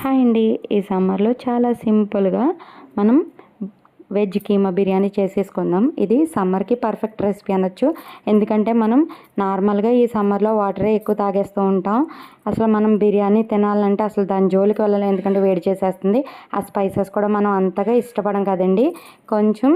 Hi అండి. ఈ సమ్మర్లో చాలా సింపుల్గా మనం వెజ్ కీమా బిర్యానీ చేసేసుకుందాం. ఇది సమ్మర్కి పర్ఫెక్ట్ రెసిపీ అనొచ్చు. ఎందుకంటే మనం నార్మల్గా ఈ సమ్మర్లో వాటరే ఎక్కువ తాగేస్తూ ఉంటాం. అసలు మనం బిర్యానీ తినాలంటే అసలు దాని జోలికి వెళ్ళలేం, ఎందుకంటే వేడి చేసేస్తుంది. ఆ స్పైసెస్ కూడా మనం అంతగా ఇష్టపడం కదండి. కొంచెం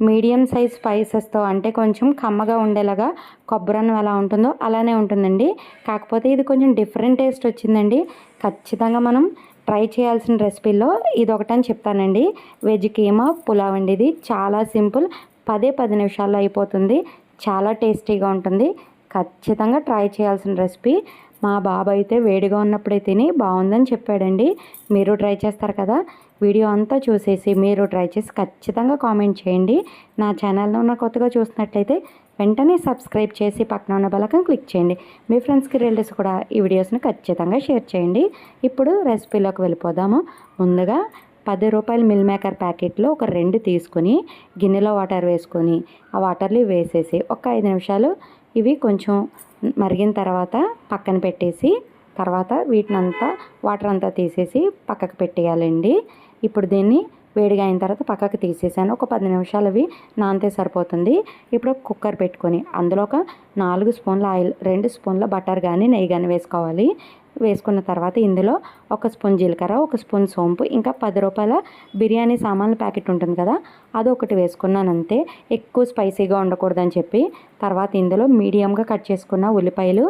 మీడియం సైజ్ స్పైసెస్తో, అంటే కొంచెం కమ్మగా ఉండేలాగా కొబ్బరన్నం ఎలా ఉంటుందో అలానే ఉంటుందండి. కాకపోతే ఇది కొంచెం డిఫరెంట్ టేస్ట్ వచ్చిందండి. ఖచ్చితంగా మనం ట్రై చేయాల్సిన రెసిపీలో ఇది ఒకటని చెప్తానండి. వెజ్ కీమా పులావ్ అండి. ఇది చాలా సింపుల్, 10 నిమిషాల్లో అయిపోతుంది. చాలా టేస్టీగా ఉంటుంది. ఖచ్చితంగా ట్రై చేయాల్సిన రెసిపీ. మా బాబు అయితే వేడిగా ఉన్నప్పుడే తిని బాగుందని చెప్పాడండి. మీరు ట్రై చేస్తారు కదా. వీడియో అంతా చూసేసి మీరు ట్రై చేసి ఖచ్చితంగా కామెంట్ చేయండి. నా ఛానల్ను ఉన్న కొత్తగా చూసినట్లయితే వెంటనే సబ్స్క్రైబ్ చేసి పక్కన ఉన్న బెల్ క్లిక్ చేయండి. మీ ఫ్రెండ్స్కి రిలేటివ్స్ కూడా ఈ వీడియోస్ని ఖచ్చితంగా షేర్ చేయండి. ఇప్పుడు రెసిపీలోకి వెళ్ళిపోదాము. ముందుగా 10 రూపాయల మిల్ మేకర్ ప్యాకెట్లో ఒక 2 తీసుకొని గిన్నెలో వాటర్ వేసుకొని ఆ వాటర్లో వేసేసి ఒక 5 నిమిషాలు ఇవి కొంచెం మరిగిన తర్వాత పక్కన పెట్టేసి, తర్వాత వీటినంతా వాటర్ అంతా తీసేసి పక్కకు పెట్టేయాలండి. ఇప్పుడు దీన్ని వేడిగా అయిన తర్వాత పక్కకు తీసేసాను. ఒక 10 నిమిషాలు అవి నానితే సరిపోతుంది. ఇప్పుడు కుక్కర్ పెట్టుకొని అందులో ఒక 4 స్పూన్ల ఆయిల్, 2 స్పూన్ల బటర్ కానీ నెయ్యి కానీ వేసుకోవాలి. వేసుకున్న తర్వాత ఇందులో 1 స్పూన్ జీలకర్ర, 1 స్పూన్ సోంపు, ఇంకా 10 రూపాయల బిర్యానీ సామాన్ల ప్యాకెట్ ఉంటుంది కదా, అదొకటి వేసుకున్నాను అంతే. ఎక్కువ స్పైసీగా ఉండకూడదని చెప్పి. తర్వాత ఇందులో మీడియంగా కట్ చేసుకున్న ఉల్లిపాయలు,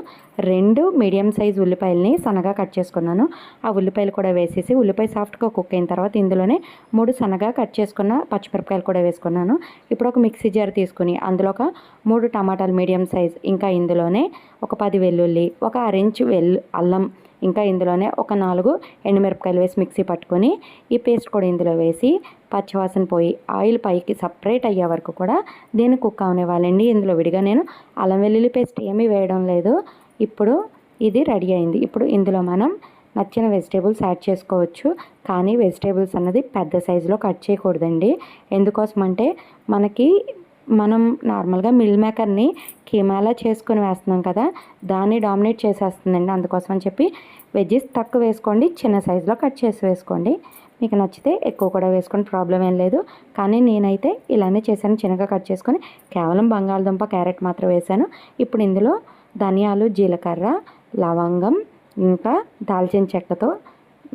2 మీడియం సైజ్ ఉల్లిపాయలని సన్నగా కట్ చేసుకున్నాను. ఆ ఉల్లిపాయలు కూడా వేసేసి ఉల్లిపాయ సాఫ్ట్గా కుక్ అయిన తర్వాత ఇందులోనే 3 సన్నగా కట్ చేసుకున్న పచ్చిమిరపకాయలు కూడా వేసుకున్నాను. ఇప్పుడు ఒక మిక్సీ జార్ తీసుకుని అందులో ఒక 3 టమాటాలు మీడియం సైజ్, ఇంకా ఇందులోనే ఒక 10 వెల్లుల్లి, ఒక అరెంజ్ అల్లం, ఇంకా ఇందులోనే ఒక 4 ఎండుమిరపకాయలు వేసి మిక్సీ పట్టుకొని ఈ పేస్ట్ కూడా ఇందులో వేసి పచ్చివాసన పోయి ఆయిల్ పైకి సపరేట్ అయ్యే వరకు కూడా దీన్ని కుక్ అవనివ్వాలండి. ఇందులో విడిగా నేను అల్లం వెల్లుల్లి పేస్ట్ ఏమీ వేయడం లేదు. ఇప్పుడు ఇది రెడీ అయింది. ఇప్పుడు ఇందులో మనం నచ్చిన వెజిటేబుల్స్ యాడ్ చేసుకోవచ్చు. కానీ వెజిటేబుల్స్ అన్నది పెద్ద సైజులో కట్ చేయకూడదండి. ఎందుకోసం అంటే మనం నార్మల్గా మిల్ మేకర్ని కీమాలా చేసుకొని వేస్తున్నాం కదా, దాన్ని డామినేట్ చేసేస్తుందండి. అందుకోసం అని చెప్పి వెజ్జెస్ తక్కువ వేసుకోండి, చిన్న సైజులో కట్ చేసి వేసుకోండి. మీకు నచ్చితే ఎక్కువ కూడా వేసుకోండి, ప్రాబ్లం ఏం లేదు. కానీ నేనైతే ఇలానే చేశాను, చిన్నగా కట్ చేసుకొని కేవలం బంగాళదుంప క్యారెట్ మాత్రం వేశాను. ఇప్పుడు ఇందులో ధనియాలు, జీలకర్ర, లవంగం, ఇంకా దాల్చిన చెక్కతో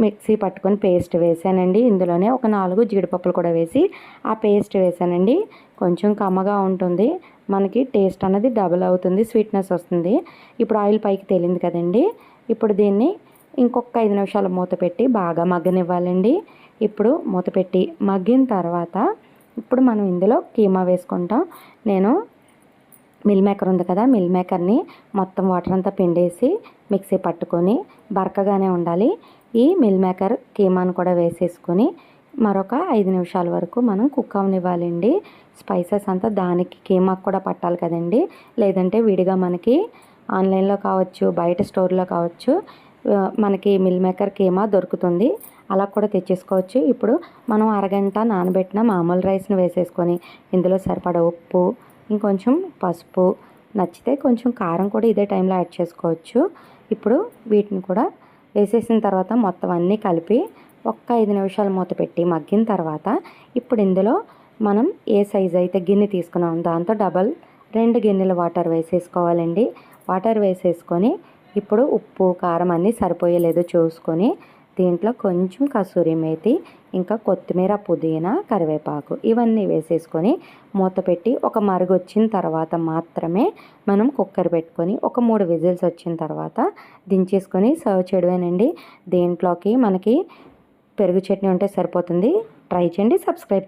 మిక్సీ పట్టుకొని పేస్ట్ వేసానండి. ఇందులోనే ఒక 4 జీడిపప్పులు కూడా వేసి ఆ పేస్ట్ వేసానండి. కొంచెం కమ్మగా ఉంటుంది, మనకి టేస్ట్ అనేది డబుల్ అవుతుంది, స్వీట్నెస్ వస్తుంది. ఇప్పుడు ఆయిల్ పైకి తేలింది కదండి. ఇప్పుడు దీన్ని ఇంకొక 5 నిమిషాలు మూత పెట్టి బాగా మగ్గనివ్వాలండి. ఇప్పుడు మూత పెట్టి మగ్గిన తర్వాత ఇప్పుడు మనం ఇందులో కీమా వేసుకుంటాం. నేను మిల్ మేకర్ ఉంది కదా, మిల్ మేకర్ని మొత్తం వాటర్ అంతా పిండేసి మిక్సీ పట్టుకొని బరకగానే ఉండాలి. ఈ మిల్ మేకర్ కీమాను కూడా వేసేసుకొని మరొక 5 నిమిషాల వరకు మనం కుక్ అవనివ్వాలండి. స్పైసెస్ అంతా దానికి కీమాకు కూడా పట్టాలి కదండి. లేదంటే విడిగా మనకి ఆన్లైన్లో కావచ్చు, బయట స్టోర్లో కావచ్చు, మనకి మిల్ మేకర్ కీమా దొరుకుతుంది. అలా కూడా తెచ్చేసుకోవచ్చు. ఇప్పుడు మనం అరగంట నానబెట్టిన మామూలు రైస్ని వేసేసుకొని ఇందులో సరిపడా ఉప్పు, ఇంకొంచెం పసుపు, నచ్చితే కొంచెం కారం కూడా ఇదే టైంలో యాడ్ చేసుకోవచ్చు. ఇప్పుడు వీటిని కూడా వేసేసిన తర్వాత మొత్తం అన్నీ కలిపి ఒక్క 5 నిమిషాలు మూత పెట్టి మగ్గిన తర్వాత ఇప్పుడు ఇందులో మనం ఏ సైజు అయితే గిన్నె తీసుకున్నాం దాంతో డబల్ 2 గిన్నెల వాటర్ వేసేసుకోవాలండి. వాటర్ వేసేసుకొని ఇప్పుడు ఉప్పు, కారం అన్నీ సరిపోయేలేదో చూసుకొని దీంట్లో కొంచెం కసూరి మేతి, ఇంకా కొత్తిమీర, పుదీనా, కరివేపాకు ఇవన్నీ వేసేసుకొని మూత పెట్టి ఒక మరుగు వచ్చిన తర్వాత మాత్రమే మనం కుక్కర్ పెట్టుకొని ఒక 3 విజిల్స్ వచ్చిన తర్వాత దించేసుకొని సర్వ్ చేయడమేనండి. దీంట్లోకి మనకి పెరుగు చట్నీ ఉంటే సరిపోతుంది. ట్రై చేయండి, సబ్స్క్రైబ్ చేయండి.